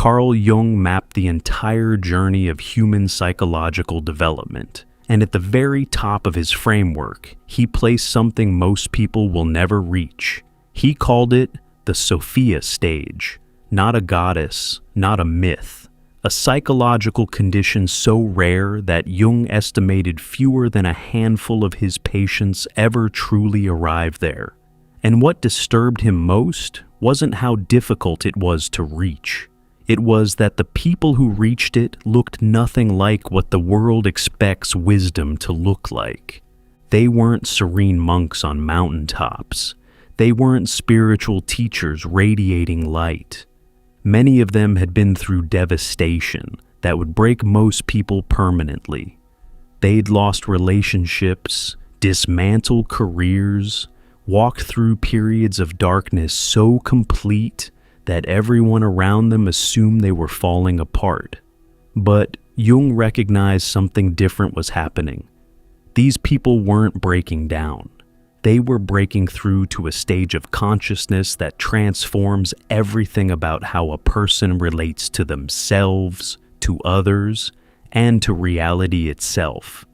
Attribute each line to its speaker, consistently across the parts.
Speaker 1: Carl Jung mapped the entire journey of human psychological development, and at the very top of his framework, he placed something most people will never reach. He called it the Sophia stage, not a goddess, not a myth, a psychological condition so rare that Jung estimated fewer than a handful of his patients ever truly arrived there. And what disturbed him most wasn't how difficult it was to reach. It was that the people who reached it looked nothing like what the world expects wisdom to look like. They weren't serene monks on mountaintops. They weren't spiritual teachers radiating light. Many of them had been through devastation that would break most people permanently. They'd lost relationships, dismantled careers, walked through periods of darkness so complete that everyone around them assumed they were falling apart. But Jung recognized something different was happening. These people weren't breaking down. They were breaking through to a stage of consciousness that transforms everything about how a person relates to themselves, to others, and to reality itself.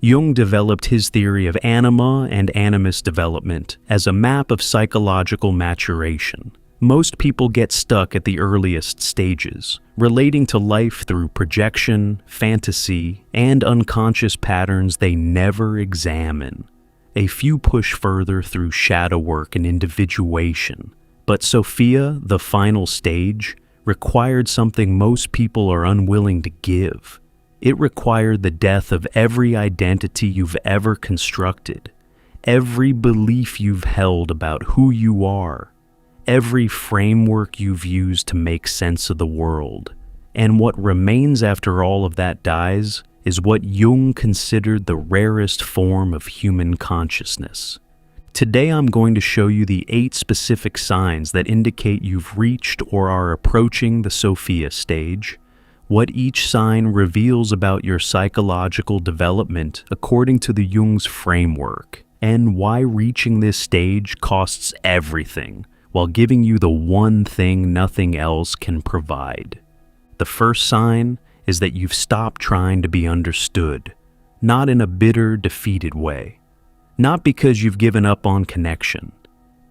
Speaker 1: Jung developed his theory of anima and animus development as a map of psychological maturation. Most people get stuck at the earliest stages, relating to life through projection, fantasy, and unconscious patterns they never examine. A few push further through shadow work and individuation. But Sophia, the final stage, required something most people are unwilling to give. It required the death of every identity you've ever constructed, every belief you've held about who you are, every framework you've used to make sense of the world. And what remains after all of that dies is what Jung considered the rarest form of human consciousness. Today I'm going to show you the 8 specific signs that indicate you've reached or are approaching the Sophia stage, what each sign reveals about your psychological development according to the Jung's framework, and why reaching this stage costs everything while giving you the one thing nothing else can provide. The first sign is that you've stopped trying to be understood, not in a bitter, defeated way. Not because you've given up on connection.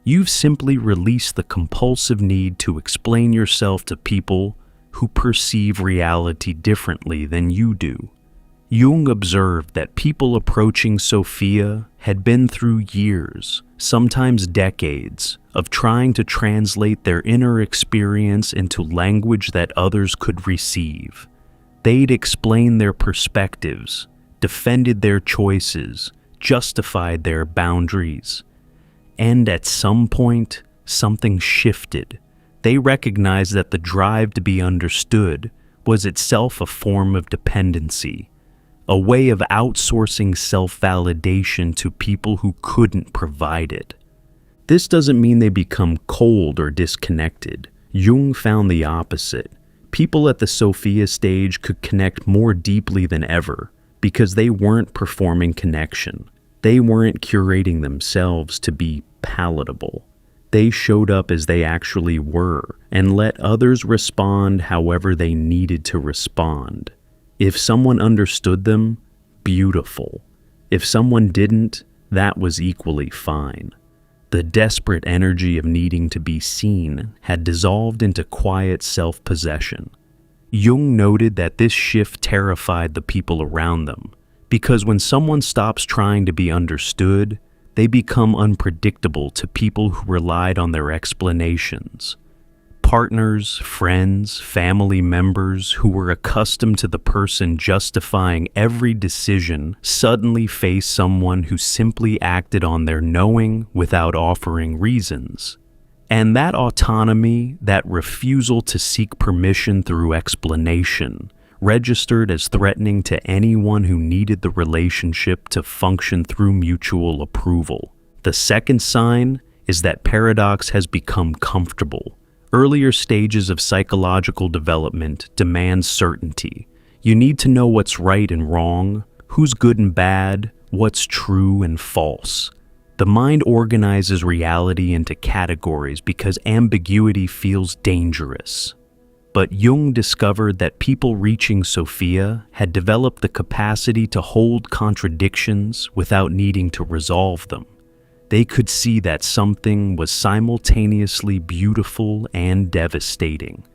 Speaker 1: You've simply released the compulsive need to explain yourself to people who perceive reality differently than you do. Jung observed that people approaching Sophia had been through years, sometimes decades, of trying to translate their inner experience into language that others could receive. They'd explained their perspectives, defended their choices, justified their boundaries. And at some point, something shifted. They recognized that the drive to be understood was itself a form of dependency, a way of outsourcing self-validation to people who couldn't provide it. This doesn't mean they become cold or disconnected. Jung found the opposite. People at the Sophia stage could connect more deeply than ever because they weren't performing connection. They weren't curating themselves to be palatable. They showed up as they actually were and let others respond however they needed to respond. If someone understood them, beautiful. If someone didn't, that was equally fine. The desperate energy of needing to be seen had dissolved into quiet self-possession. Jung noted that this shift terrified the people around them, because when someone stops trying to be understood, they become unpredictable to people who relied on their explanations. Partners, friends, family members who were accustomed to the person justifying every decision suddenly face someone who simply acted on their knowing without offering reasons. And that autonomy, that refusal to seek permission through explanation, registered as threatening to anyone who needed the relationship to function through mutual approval. The second sign is that paradox has become comfortable. Earlier stages of psychological development demand certainty. You need to know what's right and wrong, who's good and bad, what's true and false. The mind organizes reality into categories because ambiguity feels dangerous. But Jung discovered that people reaching Sophia had developed the capacity to hold contradictions without needing to resolve them. They could see that something was simultaneously beautiful and devastating,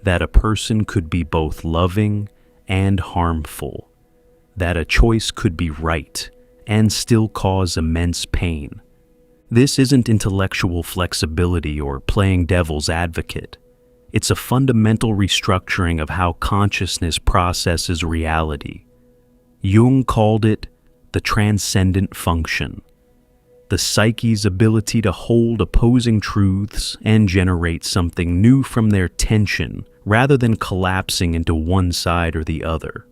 Speaker 1: that a person could be both loving and harmful, that a choice could be right and still cause immense pain. This isn't intellectual flexibility or playing devil's advocate. It's a fundamental restructuring of how consciousness processes reality. Jung called it the transcendent function, the psyche's ability to hold opposing truths and generate something new from their tension rather than collapsing into one side or the other.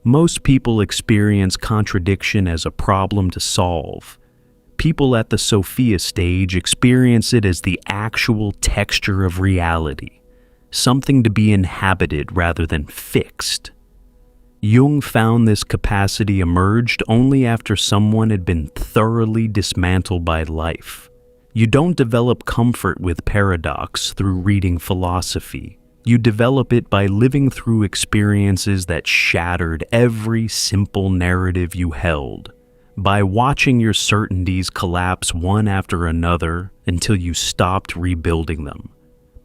Speaker 1: Most people experience contradiction as a problem to solve. People at the Sophia stage experience it as the actual texture of reality, something to be inhabited rather than fixed. Jung found this capacity emerged only after someone had been thoroughly dismantled by life. You don't develop comfort with paradox through reading philosophy. You develop it by living through experiences that shattered every simple narrative you held, by watching your certainties collapse one after another until you stopped rebuilding them,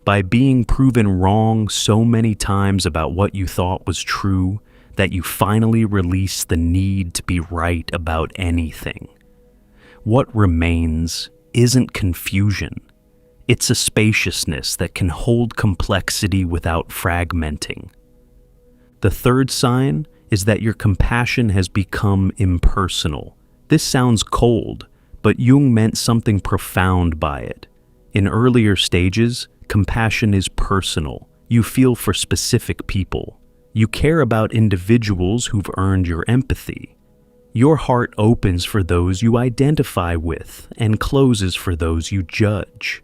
Speaker 1: by being proven wrong so many times about what you thought was true that you finally release the need to be right about anything. What remains isn't confusion. It's a spaciousness that can hold complexity without fragmenting. The third sign is that your compassion has become impersonal. This sounds cold, but Jung meant something profound by it. In earlier stages, compassion is personal. You feel for specific people. You care about individuals who've earned your empathy. Your heart opens for those you identify with and closes for those you judge.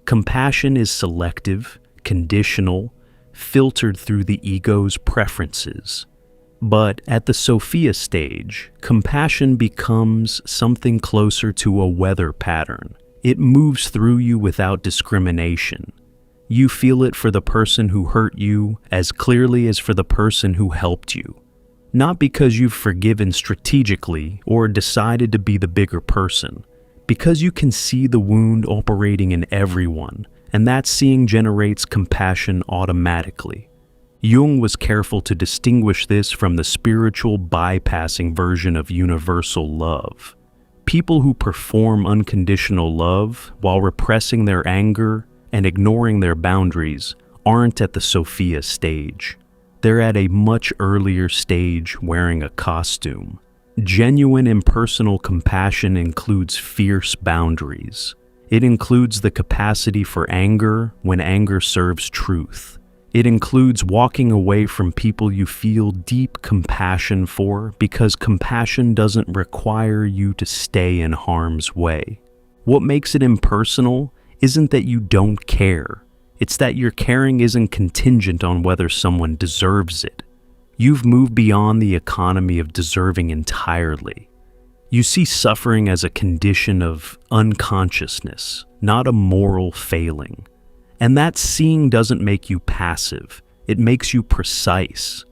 Speaker 1: Compassion is selective, conditional, filtered through the ego's preferences. But at the Sophia stage, compassion becomes something closer to a weather pattern. It moves through you without discrimination. You feel it for the person who hurt you as clearly as for the person who helped you. Not because you've forgiven strategically or decided to be the bigger person, because you can see the wound operating in everyone, and that seeing generates compassion automatically. Jung was careful to distinguish this from the spiritual bypassing version of universal love. People who perform unconditional love while repressing their anger and ignoring their boundaries aren't at the Sophia stage. They're at a much earlier stage wearing a costume. Genuine impersonal compassion includes fierce boundaries. It includes the capacity for anger when anger serves truth. It includes walking away from people you feel deep compassion for because compassion doesn't require you to stay in harm's way. What makes it impersonal isn't that you don't care. It's that your caring isn't contingent on whether someone deserves it. You've moved beyond the economy of deserving entirely. You see suffering as a condition of unconsciousness, not a moral failing. And that seeing doesn't make you passive, it makes you precise.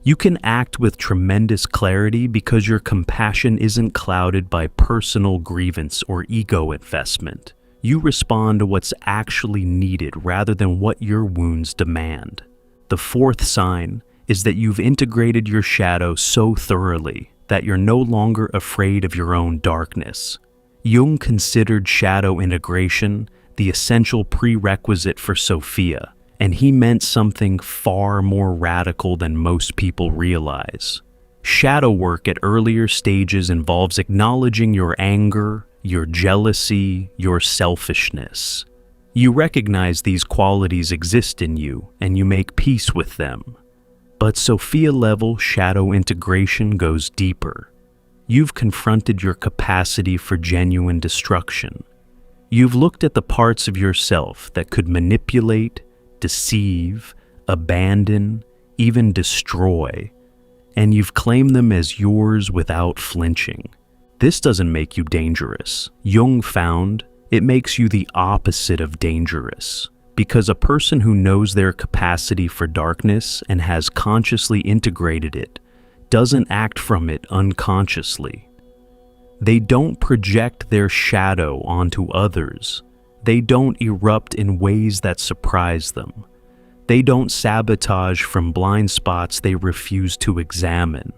Speaker 1: You can act with tremendous clarity because your compassion isn't clouded by personal grievance or ego investment. You respond to what's actually needed rather than what your wounds demand. The fourth sign is that you've integrated your shadow so thoroughly that you're no longer afraid of your own darkness. Jung considered shadow integration the essential prerequisite for Sophia, and he meant something far more radical than most people realize. Shadow work at earlier stages involves acknowledging your anger, your jealousy, your selfishness. You recognize these qualities exist in you, and you make peace with them. But Sophia-level shadow integration goes deeper. You've confronted your capacity for genuine destruction. You've looked at the parts of yourself that could manipulate, deceive, abandon, even destroy, and you've claimed them as yours without flinching. This doesn't make you dangerous. Jung found it makes you the opposite of dangerous. because a person who knows their capacity for darkness and has consciously integrated it doesn't act from it unconsciously. They don't project their shadow onto others. They don't erupt in ways that surprise them. They don't sabotage from blind spots they refuse to examine.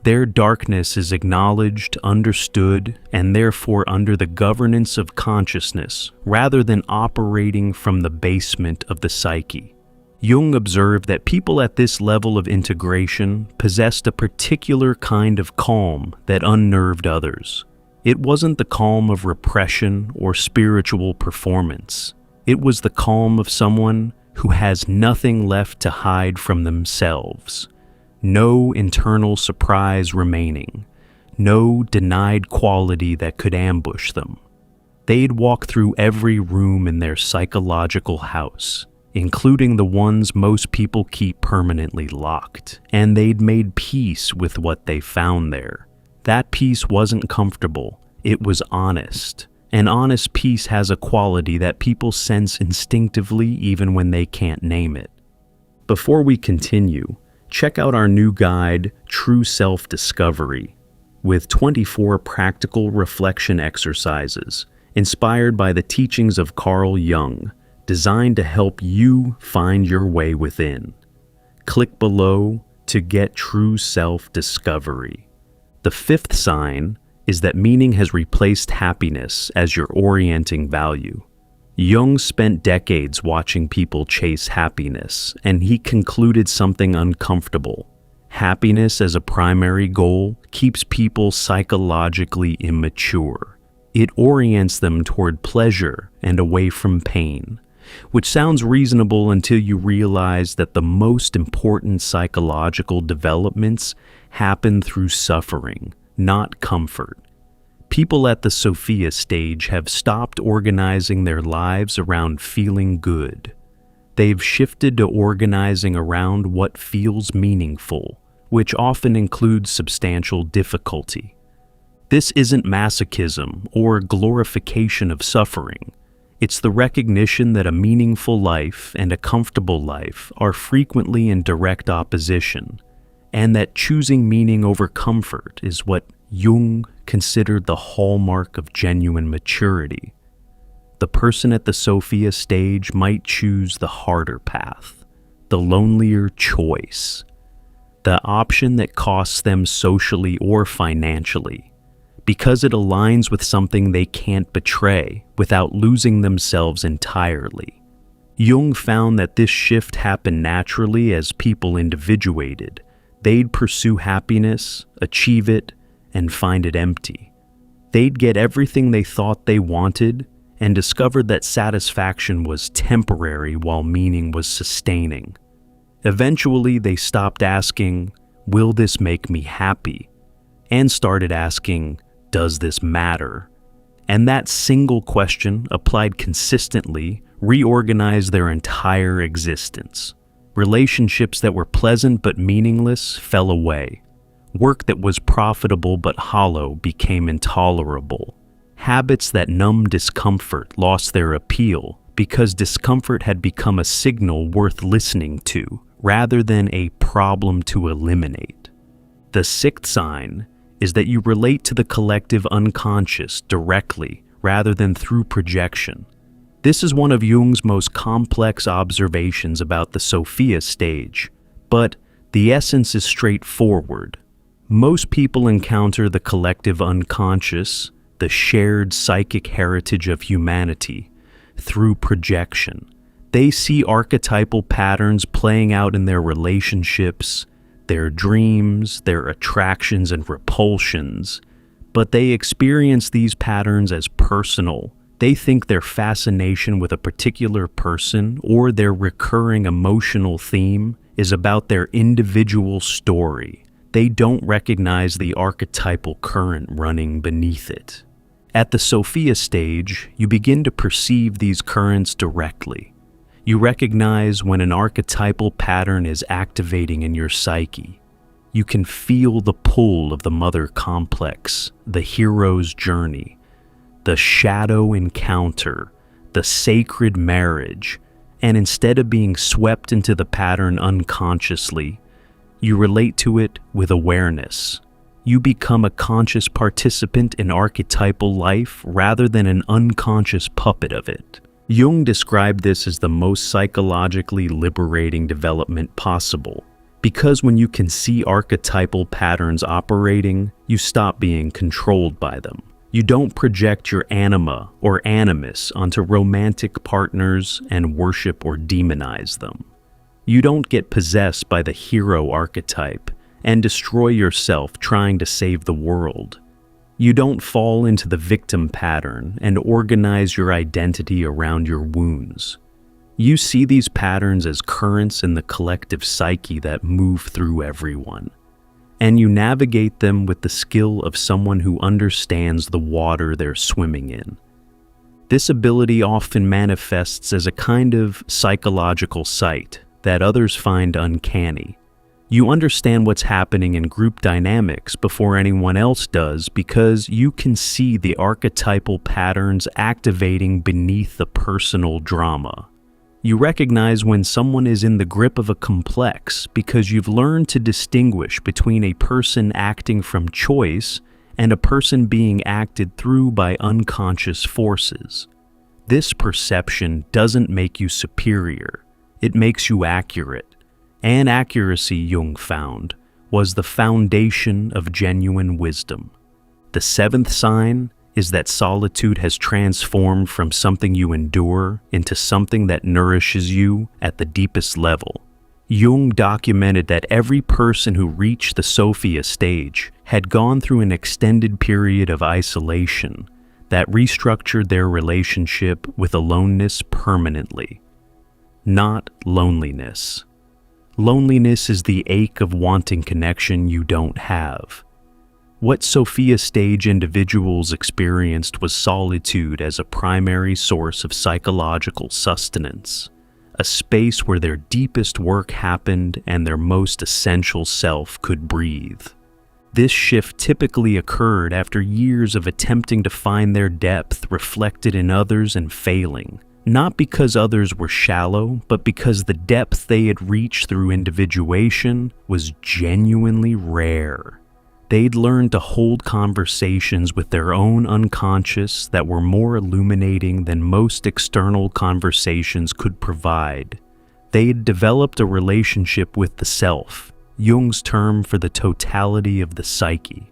Speaker 1: Their darkness is acknowledged, understood, and therefore under the governance of consciousness, rather than operating from the basement of the psyche. Jung observed that people at this level of integration possessed a particular kind of calm that unnerved others. It wasn't the calm of repression or spiritual performance. It was the calm of someone who has nothing left to hide from themselves. No internal surprise remaining, no denied quality that could ambush them. They'd walk through every room in their psychological house, including the ones most people keep permanently locked, and they'd made peace with what they found there. That peace wasn't comfortable, it was honest. An honest peace has a quality that people sense instinctively even when they can't name it. Before we continue, check out our new guide, True Self-Discovery, with 24 practical reflection exercises inspired by the teachings of Carl Jung, designed to help you find your way within. Click below to get true self-discovery. The fifth sign is that meaning has replaced happiness as your orienting value. Jung spent decades watching people chase happiness, and he concluded something uncomfortable. Happiness as a primary goal keeps people psychologically immature. It orients them toward pleasure and away from pain, which sounds reasonable until you realize that the most important psychological developments happen through suffering, not comfort. People at the Sophia stage have stopped organizing their lives around feeling good. They've shifted to organizing around what feels meaningful, which often includes substantial difficulty. This isn't masochism or glorification of suffering. It's the recognition that a meaningful life and a comfortable life are frequently in direct opposition, and that choosing meaning over comfort is what Jung considered the hallmark of genuine maturity. The person at the Sophia stage might choose the harder path, the lonelier choice, the option that costs them socially or financially, because it aligns with something they can't betray without losing themselves entirely. Jung found that this shift happened naturally as people individuated. They'd pursue happiness, achieve it, and find it empty. They'd get everything they thought they wanted and discovered that satisfaction was temporary while meaning was sustaining. Eventually, they stopped asking, "Will this make me happy?" and started asking, "Does this matter?" And that single question, applied consistently, reorganized their entire existence. Relationships that were pleasant but meaningless fell away. Work that was profitable but hollow became intolerable. Habits that numbed discomfort lost their appeal because discomfort had become a signal worth listening to rather than a problem to eliminate. The sixth sign is that you relate to the collective unconscious directly rather than through projection. This is one of Jung's most complex observations about the Sophia stage, but the essence is straightforward. Most people encounter the collective unconscious, the shared psychic heritage of humanity, through projection. They see archetypal patterns playing out in their relationships, their dreams, their attractions and repulsions, but they experience these patterns as personal. They think their fascination with a particular person or their recurring emotional theme is about their individual story. They don't recognize the archetypal current running beneath it. At the Sophia stage, you begin to perceive these currents directly. You recognize when an archetypal pattern is activating in your psyche. You can feel the pull of the mother complex, the hero's journey, the shadow encounter, the sacred marriage, And instead of being swept into the pattern unconsciously, you relate to it with awareness. You become a conscious participant in archetypal life rather than an unconscious puppet of it. Jung described this as the most psychologically liberating development possible, because when you can see archetypal patterns operating, you stop being controlled by them. You don't project your anima or animus onto romantic partners and worship or demonize them. You don't get possessed by the hero archetype and destroy yourself trying to save the world. You don't fall into the victim pattern and organize your identity around your wounds. You see these patterns as currents in the collective psyche that move through everyone, and you navigate them with the skill of someone who understands the water they're swimming in. This ability often manifests as a kind of psychological sight that others find uncanny. You understand what's happening in group dynamics before anyone else does because you can see the archetypal patterns activating beneath the personal drama. You recognize when someone is in the grip of a complex because you've learned to distinguish between a person acting from choice and a person being acted through by unconscious forces. This perception doesn't make you superior, it makes you accurate. And accuracy, Jung found, was the foundation of genuine wisdom. The seventh sign is that solitude has transformed from something you endure into something that nourishes you at the deepest level. Jung documented that every person who reached the Sophia stage had gone through an extended period of isolation that restructured their relationship with aloneness permanently. Not loneliness. Loneliness is the ache of wanting connection you don't have. What Sophia stage individuals experienced was solitude as a primary source of psychological sustenance, a space where their deepest work happened and their most essential self could breathe. This shift typically occurred after years of attempting to find their depth reflected in others and failing. Not because others were shallow, but because the depth they had reached through individuation was genuinely rare. They'd learned to hold conversations with their own unconscious that were more illuminating than most external conversations could provide. They had developed a relationship with the self, Jung's term for the totality of the psyche,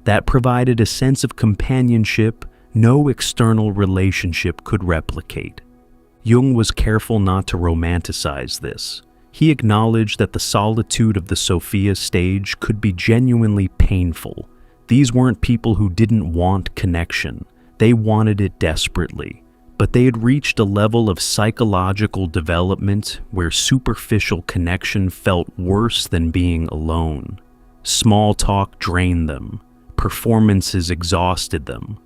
Speaker 1: that provided a sense of companionship no external relationship could replicate. Jung was careful not to romanticize this. He acknowledged that the solitude of the Sophia stage could be genuinely painful. These weren't people who didn't want connection. They wanted it desperately. But they had reached a level of psychological development where superficial connection felt worse than being alone. Small talk drained them. Performances exhausted them.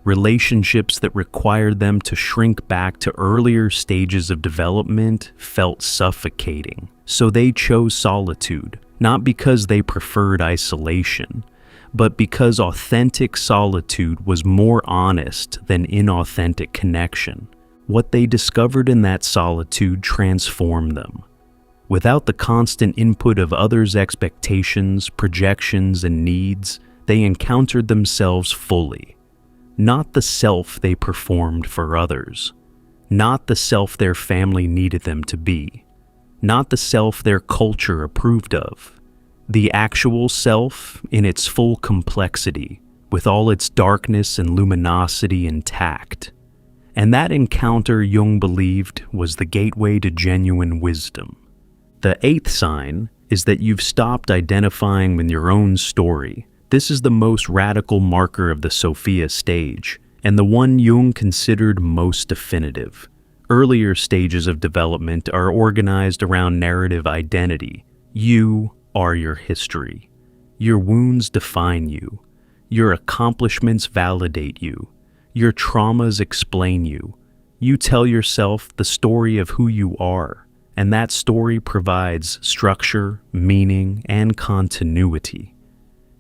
Speaker 1: Relationships that required them to shrink back to earlier stages of development felt suffocating. So they chose solitude, not because they preferred isolation, but because authentic solitude was more honest than inauthentic connection. What they discovered in that solitude transformed them. Without the constant input of others' expectations, projections, and needs, they encountered themselves fully. Not the self they performed for others. Not the self their family needed them to be. Not the self their culture approved of. The actual self in its full complexity, with all its darkness and luminosity intact. And that encounter, Jung believed, was the gateway to genuine wisdom. The eighth sign is that you've stopped identifying with your own story. This is the most radical marker of the Sophia stage, and the one Jung considered most definitive. Earlier stages of development are organized around narrative identity. You are your history. Your wounds define you. Your accomplishments validate you. Your traumas explain you. You tell yourself the story of who you are, and that story provides structure, meaning, and continuity.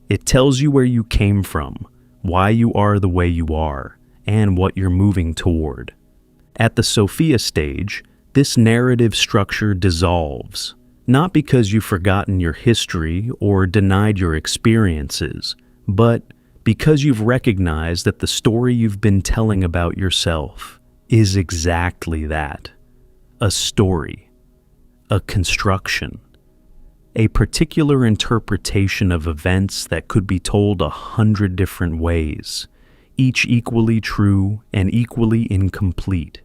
Speaker 1: It tells you where you came from, why you are the way you are, and what you're moving toward. At the Sophia stage, This narrative structure dissolves, not because you've forgotten your history or denied your experiences, but because you've recognized that the story you've been telling about yourself is exactly that: a story, a construction, a particular interpretation of events that could be told 100 different ways, each equally true and equally incomplete.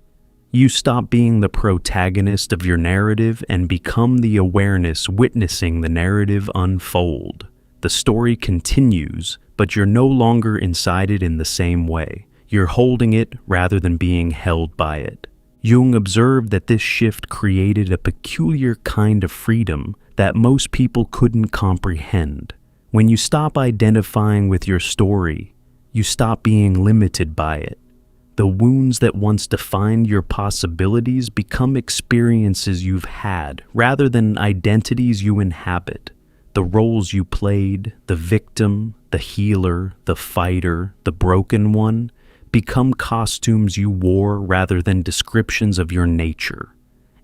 Speaker 1: You stop being the protagonist of your narrative and become the awareness witnessing the narrative unfold. The story continues, but you're no longer inside it in the same way. You're holding it rather than being held by it. Jung observed that this shift created a peculiar kind of freedom that most people couldn't comprehend. When you stop identifying with your story, you stop being limited by it. The wounds that once defined your possibilities become experiences you've had rather than identities you inhabit. The roles you played, the victim, the healer, the fighter, the broken one, become costumes you wore rather than descriptions of your nature.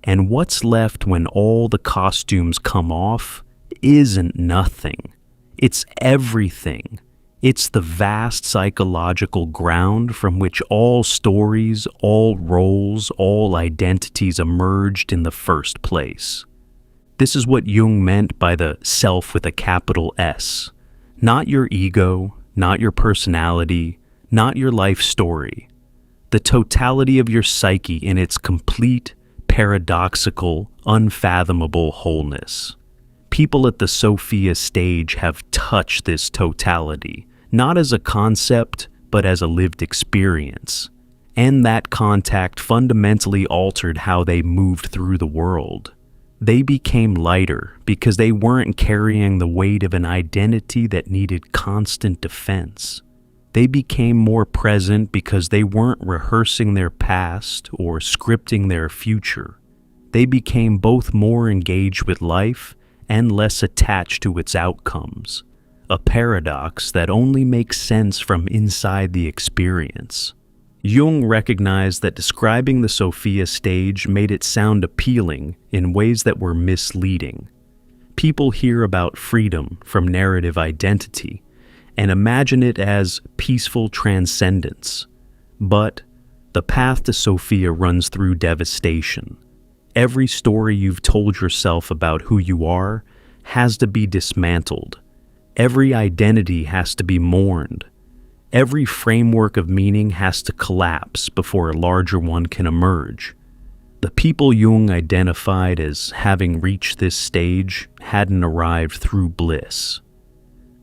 Speaker 1: And what's left when all the costumes come off isn't nothing. It's everything. It's the vast psychological ground from which all stories, all roles, all identities emerged in the first place. This is what Jung meant by the self with a capital S. Not your ego, not your personality, not your life story. The totality of your psyche in its complete, paradoxical, unfathomable wholeness. People at the Sophia stage have touched this totality, not as a concept, but as a lived experience. And that contact fundamentally altered how they moved through the world. They became lighter because they weren't carrying the weight of an identity that needed constant defense. They became more present because they weren't rehearsing their past or scripting their future. They became both more engaged with life and less attached to its outcomes, a paradox that only makes sense from inside the experience. Jung recognized that describing the Sophia stage made it sound appealing in ways that were misleading. People hear about freedom from narrative identity and imagine it as peaceful transcendence. But the path to Sophia runs through devastation. Every story you've told yourself about who you are has to be dismantled. Every identity has to be mourned. Every framework of meaning has to collapse before a larger one can emerge. The people Jung identified as having reached this stage hadn't arrived through bliss.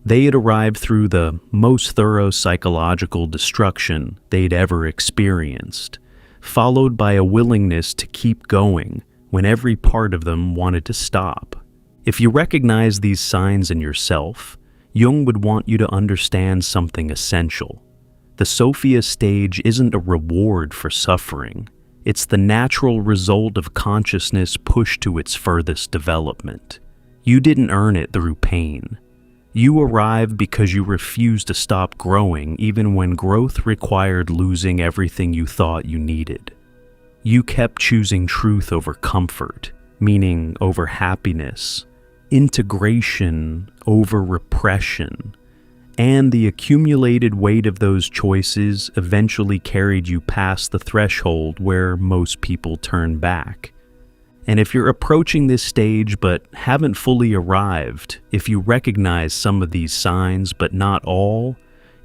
Speaker 1: They had arrived through the most thorough psychological destruction they'd ever experienced, followed by a willingness to keep going when every part of them wanted to stop. If you recognize these signs in yourself, Jung would want you to understand something essential. The Sophia stage isn't a reward for suffering. It's the natural result of consciousness pushed to its furthest development. You didn't earn it through pain. You arrived because you refused to stop growing even when growth required losing everything you thought you needed. You kept choosing truth over comfort, meaning over happiness, integration over repression, and the accumulated weight of those choices eventually carried you past the threshold where most people turn back. And if you're approaching this stage but haven't fully arrived, if you recognize some of these signs but not all,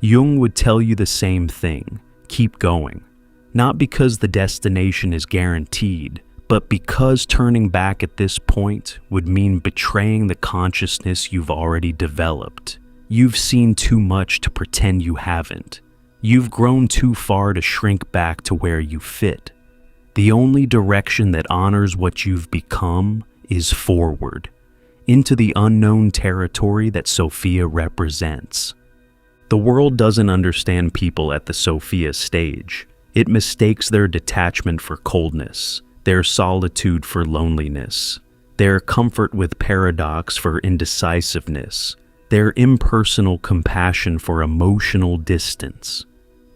Speaker 1: Jung would tell you the same thing: keep going. Not because the destination is guaranteed, but because turning back at this point would mean betraying the consciousness you've already developed. You've seen too much to pretend you haven't. You've grown too far to shrink back to where you fit. The only direction that honors what you've become is forward, into the unknown territory that Sophia represents. The world doesn't understand people at the Sophia stage. It mistakes their detachment for coldness, their solitude for loneliness, their comfort with paradox for indecisiveness, their impersonal compassion for emotional distance.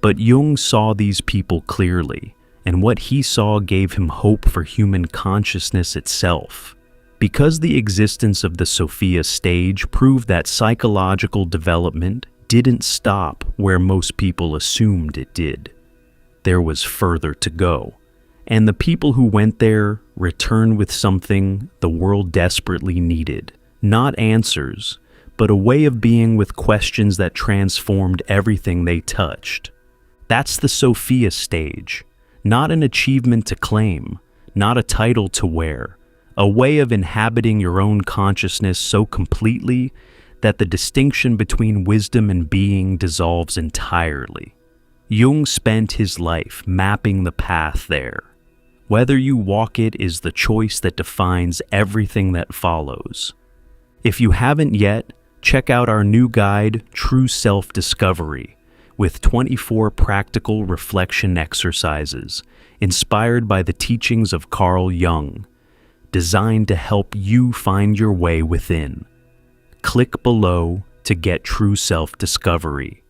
Speaker 1: But Jung saw these people clearly, and what he saw gave him hope for human consciousness itself. Because the existence of the Sophia stage proved that psychological development didn't stop where most people assumed it did. There was further to go, and the people who went there returned with something the world desperately needed. Not answers, but a way of being with questions that transformed everything they touched. That's the Sophia stage, not an achievement to claim, not a title to wear, a way of inhabiting your own consciousness so completely that the distinction between wisdom and being dissolves entirely. Jung spent his life mapping the path there. Whether you walk it is the choice that defines everything that follows. If you haven't yet, check out our new guide, True Self-Discovery, with 24 practical reflection exercises inspired by the teachings of Carl Jung, designed to help you find your way within. Click below to get True Self-Discovery.